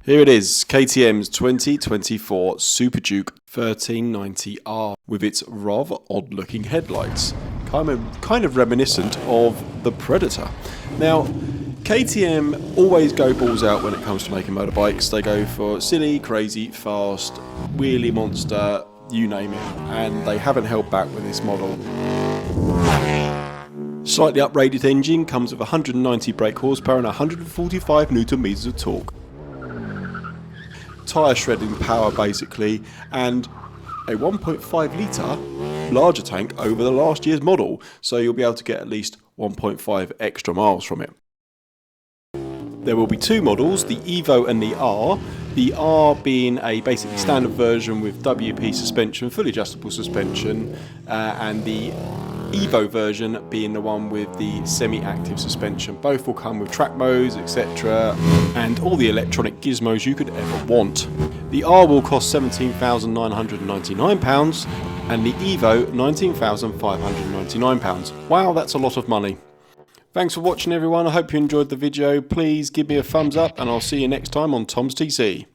Here it is, KTM's 2024 Super Duke 1390R with its rather odd looking headlights, kind of reminiscent of the Predator. Now, KTM always go balls out when it comes to making motorbikes. They go for silly, crazy, fast, wheelie monster, you name it, and they haven't held back with this model. Slightly uprated engine, comes with 190 brake horsepower and 145 Newton meters of torque. Tyre shredding power basically, and a 1.5 litre larger tank over the last year's model, so you'll be able to get at least 1.5 extra miles from it. There will be two models, the Evo and the R. The R being a basically standard version with WP suspension, fully adjustable suspension, and the Evo version being the one with the semi-active suspension. Both will come with track modes, etc., and all the electronic gizmos you could ever want. The R will cost £17,999 and the Evo £19,599. Wow, that's a lot of money. Thanks for watching everyone, I hope you enjoyed the video. Please give me a thumbs up and I'll see you next time on Tom's TC.